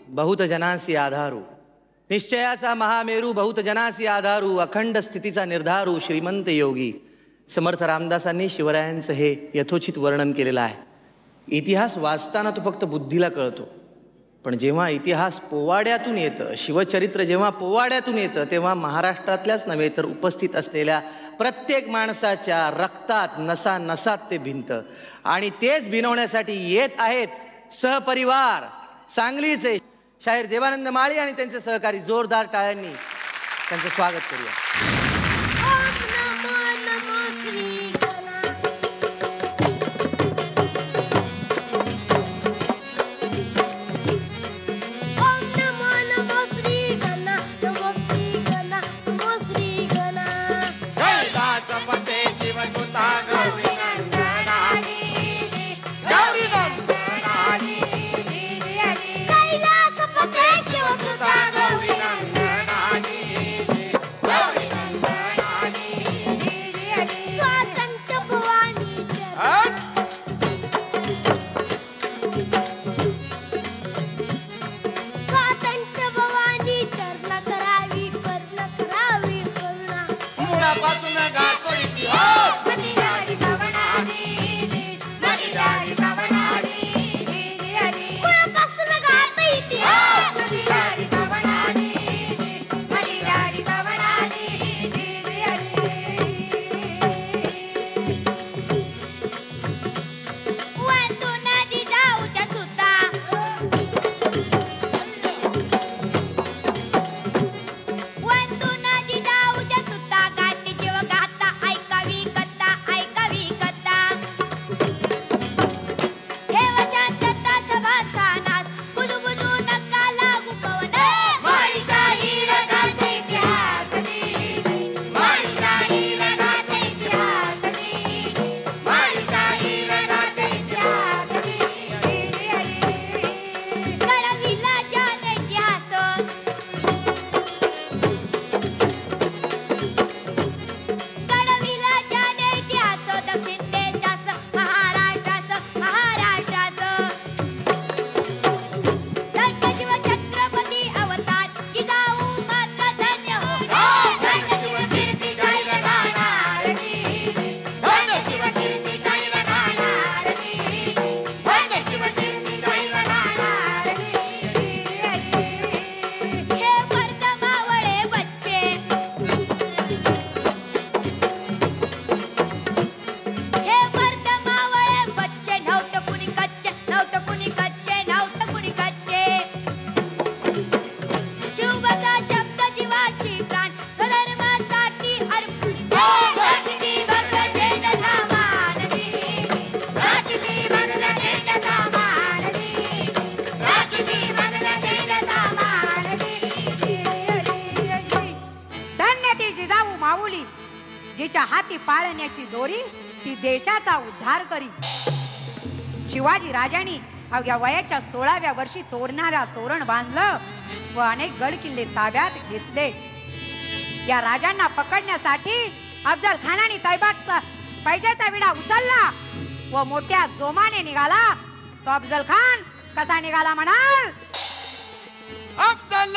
बहुत जनासी आधारू, निश्चयाचा महामेरू बहुत जनासी आधारू, अखंड स्थितीचा निर्धारू श्रीमंत योगी. समर्थ रामदासांनी शिवरायांचं हे यथोचित वर्णन केलेलं आहे. इतिहास वाचताना तो फक्त बुद्धीला कळतो, पण जेव्हा इतिहास पोवाड्यातून येतं, शिवचरित्र जेव्हा पोवाड्यातून येतं, तेव्हा महाराष्ट्रातल्याच नव्हे तर उपस्थित असलेल्या प्रत्येक माणसाच्या रक्तात नसा नसात ते भिनतं. आणि तेच भिनवण्यासाठी येत आहेत सहपरिवार सांगलीचे शाहीर देवानंद माळी आणि त्यांचे सहकारी. जोरदार टाळ्यांनी त्यांचं स्वागत करूया. देशाचा उद्धार करी. शिवाजी राजांनी अवघ्या वयाच्या 16व्या वर्षी तोरणाऱ्या तोरण बांधलं व अनेक गड किल्ले ताब्यात घेतले. या राजांना पकडण्यासाठी अफजल खानाने तैबातचा पैजेचा विडा उचलला व मोठ्या जोमाने निघाला. तो अफजल खान कसा निघाला म्हणाल? अफजल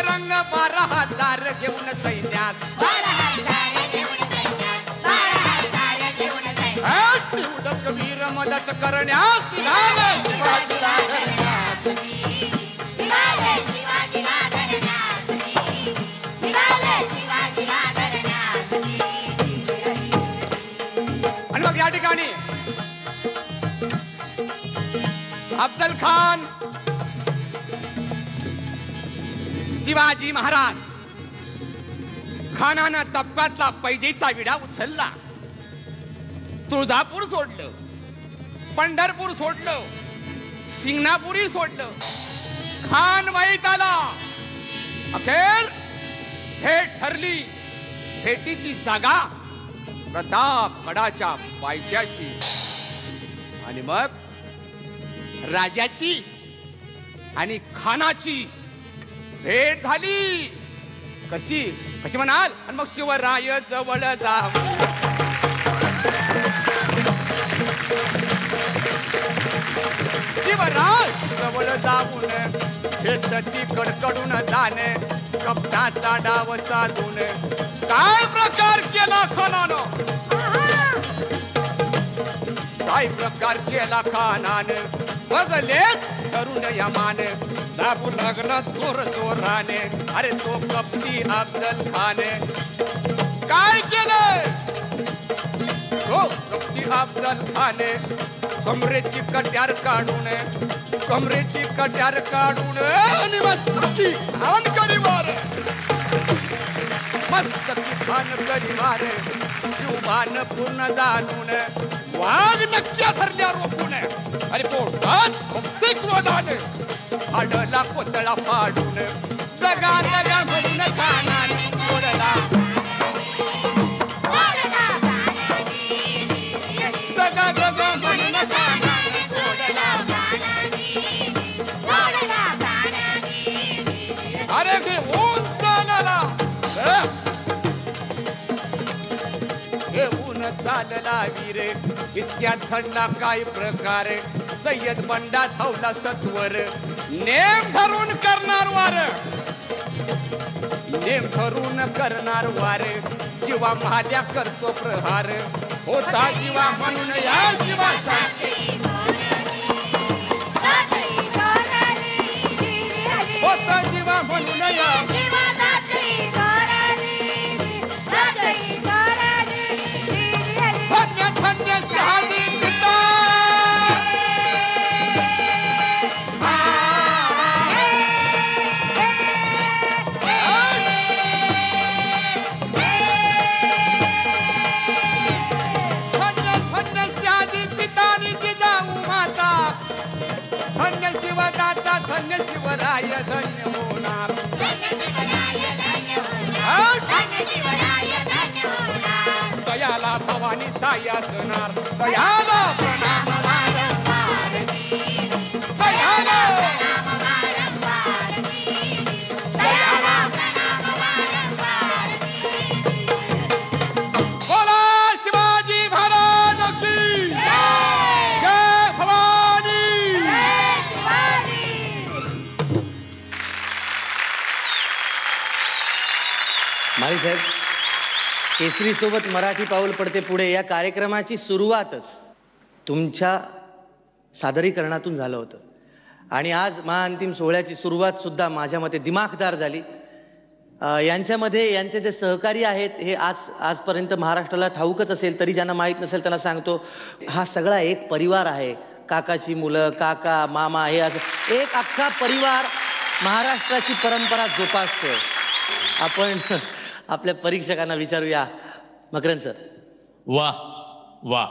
रंग 12,000 घेऊन सैन्यात वीर मदत करण्यास आणि मग या ठिकाणी अफजल खान शिवाजी महाराज खानानं तप्प्यातला पैजेचा विडा उचलला. तुळजापूर सोडलं, पंढरपूर सोडलं, सिंगणापुरी सोडलं, खान माहीत आला. अखेर हे ठरली भेटीची जागा प्रतापगडाच्या पायथ्याशी. आणि मग राजाची आणि खानाची भेट झाली. कशी कशी म्हणाल. आणि मग शिवराय जवळ जाऊ शिवराय जवळ जाऊन भेटती कडकडून जाणे. कपटाचा डाव चालून काय प्रकार केला खानानं. काय प्रकार केला खानानं. बघलेच करून यामान दाबू लागला जोर जोराने. अरे तो कपटी अफजल खान काय केलं. तो कपटी अफजल खान कमरेची कट्यार काढून कमरेची कट्यार काढून आणि मस्तकी खान करीवार मस्तकी खान करीवार शिवबान पूर्ण जाणून वाघ नक्क्या धरल्या रोखून. अरे पोटात भौतिक वदान हाडला कोतळा पाडून जगा जगा म्हणून खानाने सोडला. जगा जगा म्हणून खानाने सोडला. अरे घेऊन चालला घेऊन चालला वीर. इतक्या थंडा काय प्रकार. सय्यद बंडा धावला सत्वर. नेम धरून करणार वार नेम धरून करणार वार. जीवा महाल्या करतो प्रहार. होता जीवा म्हणून या जीवाचा होता जीवा म्हणून या धन्य धन्य शहादी पिता. धन्य धन्य शहादी पितानी जिजाऊ माता. धन्य शिवदाता धन्य शिवराय धन्य होणार. दयाला भवानी सायासणार. दयाला प्रणाम वारंवार. दयाला बोला शिवाजी महाराज की जय भवानी. माळी साहेब, केसरी सोबत मराठी पाऊल पडते पुढे या कार्यक्रमाची सुरुवातच तुमच्या सादरीकरणातून झालं होतं. आणि आज महाअंतिम सोहळ्याची सुरुवात सुद्धा माझ्या मते दिमाखदार झाली. यांच्यामध्ये यांचे जे सहकारी आहेत हे आजपर्यंत महाराष्ट्राला ठाऊकच असेल, तरी ज्यांना माहीत नसेल त्यांना सांगतो. हा सगळा एक परिवार आहे. काकाची मुलं, काका, मामा, हे असं एक अख्खा परिवार महाराष्ट्राची परंपरा जोपासतोय. आपण आपल्या परीक्षकांना विचारूया. मकरंद सर. वा वा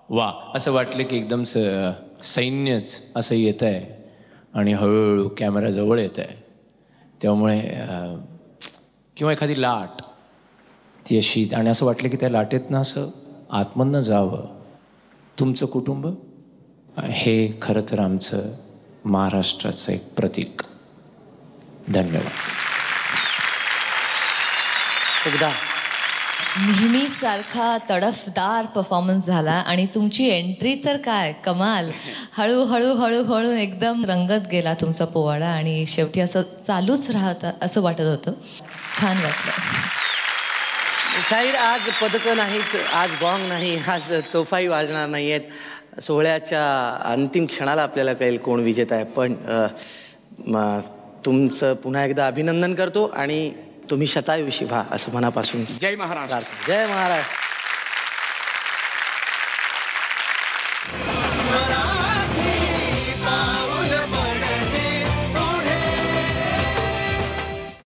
वा. असं वाटलं की एकदम सैन्यच असं येत आहे आणि हळूहळू कॅमेरा जवळ येत आहे. त्यामुळे किंवा एखादी लाट ती अशी, आणि असं वाटलं की त्या लाटेतनं असं आतमधनं जावं. तुमचं कुटुंब हे खरं तर आमचं महाराष्ट्राचं एक प्रतीक. धन्यवाद. एकदा नेहमीसारखा तडफदार परफॉर्मन्स झाला आणि तुमची एंट्री तर काय कमाल. हळूहळू हळूहळू एकदम रंगत गेला तुमचा पोवाडा आणि शेवटी असं चालूच राहत असं वाटत होतं. छान वाटलं. शाहीर, आज पदकं नाहीत, आज गॉंग नाही, आज तोफाही वाजणार नाहीयेत. सोहळ्याच्या अंतिम क्षणाला आपल्याला कळेल कोण विजेता आहे. पण तुमचं पुन्हा एकदा अभिनंदन करतो आणि तुम्ही शतायुषी व्हा असं मनापासून. जय महाराज. जय महाराज.